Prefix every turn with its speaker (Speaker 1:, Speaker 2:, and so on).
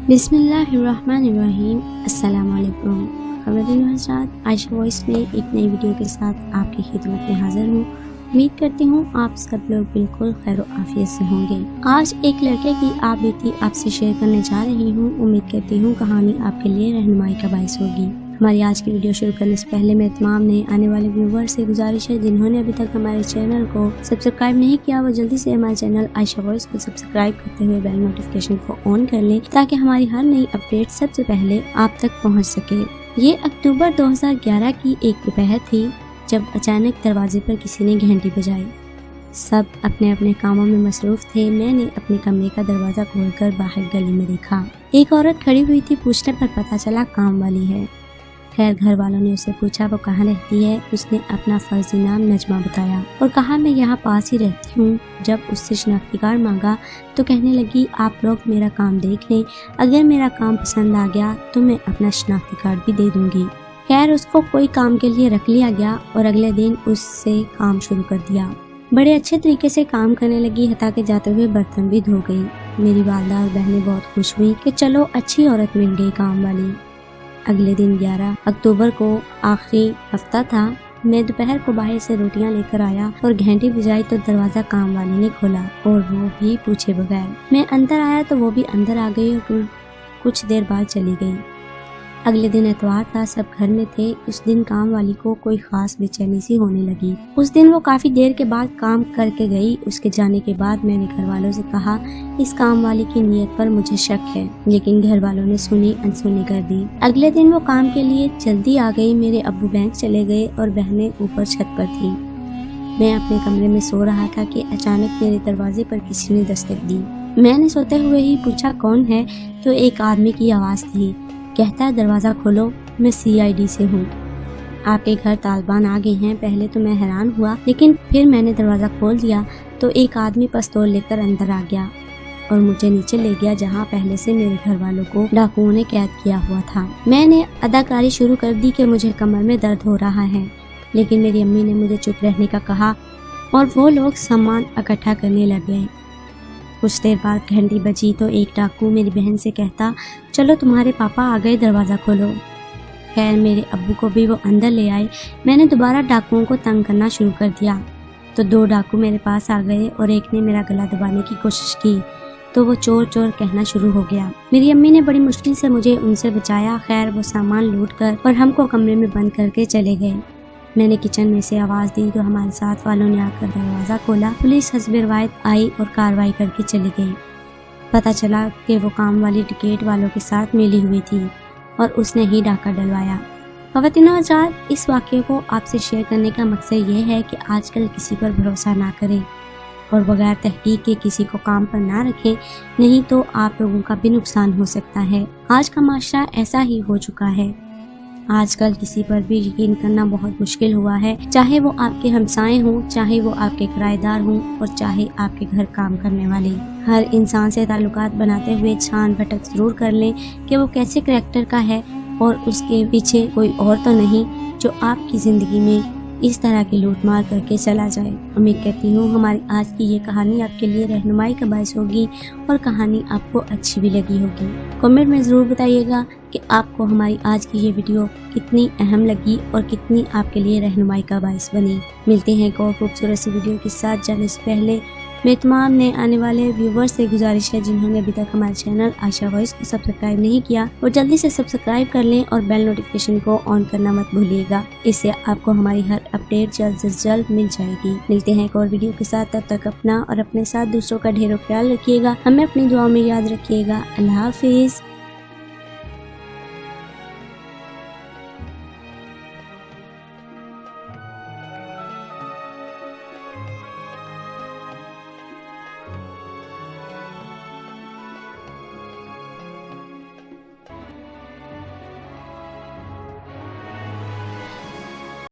Speaker 1: बिस्मिल्लाहिर्रहमानिर्रहीम। अस्सलाम वालेकुम ख़वातीन व हज़रात, आयशा वॉइस में एक नई वीडियो के साथ आपकी खिदमत में हाजिर हूँ। उम्मीद करती हूँ आप सब लोग बिल्कुल खैर आफियत से होंगे। आज एक लड़के की आप बीती आपसे शेयर करने जा रही हूँ। उम्मीद करती हूँ कहानी आपके लिए रहनुमाई का बाइस होगी। हमारी आज की वीडियो शुरू करने से पहले मैं तमाम ने आने वाले व्यूवर्स से गुजारिश है, जिन्होंने अभी तक हमारे चैनल को सब्सक्राइब नहीं किया वो जल्दी से हमारे चैनल आयशा वॉइस को सब्सक्राइब करते हुए बेल नोटिफिकेशन को ऑन कर लें, ताकि हमारी हर नई अपडेट सबसे पहले आप तक पहुंच सके। ये अक्टूबर 2011 की एक दोपहर थी जब अचानक दरवाजे पर किसी ने घंटी बजाई। सब अपने अपने कामों में मसरूफ थे। मैंने अपने कमरे का दरवाजा खोलकर बाहर गली में देखा। एक औरत खड़ी हुई थी। पूछने पर पता चला काम वाली है। खैर, घर वालों ने उससे पूछा वो कहाँ रहती है। उसने अपना फर्जी नाम नजमा बताया और कहा मैं यहाँ पास ही रहती हूँ। जब उससे शनाख्ती कार्ड मांगा तो कहने लगी आप लोग मेरा काम देख लें, अगर मेरा काम पसंद आ गया तो मैं अपना शनाख्ती कार्ड भी दे दूंगी। खैर, उसको कोई काम के लिए रख लिया गया और अगले दिन उससे काम शुरू कर दिया। बड़े अच्छे तरीके से काम करने लगी, हता के जाते हुए बर्तन भी धो गई। मेरी वालदा और बहनें बहुत खुश हुई कि चलो अच्छी औरत मिल गई काम वाली। अगले दिन 11 अक्टूबर को आखिरी हफ्ता था। मैं दोपहर को बाहर से रोटियां लेकर आया और घंटी बजाई तो दरवाजा काम वाले ने खोला और वो भी पूछे बगैर। मैं अंदर आया तो वो भी अंदर आ गई और कुछ देर बाद चली गई। अगले दिन एतवार था, सब घर में थे। उस दिन काम वाली को कोई खास बेचैनी सी होने लगी। उस दिन वो काफी देर के बाद काम करके गई। उसके जाने के बाद मैंने घर वालों से कहा इस काम वाली की नीयत पर मुझे शक है, लेकिन घर वालों ने सुनी अनसुनी कर दी। अगले दिन वो काम के लिए जल्दी आ गई। मेरे अब्बू बैंक चले गए और बहनें ऊपर छत पर थी। मैं अपने कमरे में सो रहा था कि अचानक मेरे दरवाजे पर किसी ने दस्तक दी। मैंने सोते हुए ही पूछा कौन है, तो एक आदमी की आवाज थी। कहता है दरवाजा खोलो, मैं CID से हूँ, आपके घर तालिबान आ गए हैं। पहले तो मैं हैरान हुआ, लेकिन फिर मैंने दरवाजा खोल दिया तो एक आदमी पिस्तौल लेकर अंदर आ गया और मुझे नीचे ले गया, जहाँ पहले से मेरे घर वालों को डाकुओं ने कैद किया हुआ था। मैंने अदाकारी शुरू कर दी कि मुझे कमर में दर्द हो रहा है, लेकिन मेरी अम्मी ने मुझे चुप रहने का कहा और वो लोग सामान इकट्ठा करने लग गए। कुछ देर बाद घंटी बजी तो एक डाकू मेरी बहन से कहता चलो तुम्हारे पापा आ गए, दरवाज़ा खोलो। खैर, मेरे अब्बू को भी वो अंदर ले आए। मैंने दोबारा डाकुओं को तंग करना शुरू कर दिया तो 2 डाकू मेरे पास आ गए और एक ने मेरा गला दबाने की कोशिश की तो वो चोर चोर कहना शुरू हो गया। मेरी अम्मी ने बड़ी मुश्किल से मुझे उनसे बचाया। खैर, वो सामान लूट कर और हमको कमरे में बंद करके चले गए। मैंने किचन में से आवाज दी तो हमारे साथ वालों ने आकर दरवाजा खोला। पुलिस हस्बे रवायत आई और कार्रवाई करके चली गई। पता चला कि वो काम वाली टिकट वालों के साथ मिली हुई थी और उसने ही डाका डलवाया। ख़वातीन व हज़रात, इस वाक़े को आपसे शेयर करने का मकसद ये है कि आजकल किसी पर भरोसा ना करें और बगैर तहकीक के किसी को काम पर ना रखें, नहीं तो आप लोगों का भी नुकसान हो सकता है। आज का माशरा ऐसा ही हो चुका है। आजकल किसी पर भी यकीन करना बहुत मुश्किल हुआ है, चाहे वो आपके हमसाए हों, चाहे वो आपके किराएदार हों और चाहे आपके घर काम करने वाले। हर इंसान से ताल्लुकात बनाते हुए छान भटक जरूर कर लें कि वो कैसे करैक्टर का है और उसके पीछे कोई और तो नहीं जो आपकी ज़िंदगी में इस तरह की लूट मार करके चला जाए। उम्मीद करती हूँ हमारी आज की ये कहानी आपके लिए रहनुमाई का बाइस होगी और कहानी आपको अच्छी भी लगी होगी। कमेंट में ज़रूर बताइएगा कि आपको हमारी आज की ये वीडियो कितनी अहम लगी और कितनी आपके लिए रहनुमाई का बाइस बनी। मिलते हैं एक और खूबसूरत सी वीडियो के साथ। जाने से पहले मैं तमाम ने आने वाले व्यूवर्स से गुजारिश है, जिन्होंने अभी तक हमारे चैनल आयशा वॉइस को सब्सक्राइब नहीं किया, वो जल्दी से सब्सक्राइब कर लें और बेल नोटिफिकेशन को ऑन करना मत भूलिएगा। इससे आपको हमारी हर अपडेट जल्द से जल्द मिल जाएगी। मिलते हैं एक और वीडियो के साथ। तब तक अपना और अपने साथ दूसरों का ढेरों ख्याल रखिएगा। हमें अपनी दुआओं में याद रखिएगा। अल्लाह हाफिज।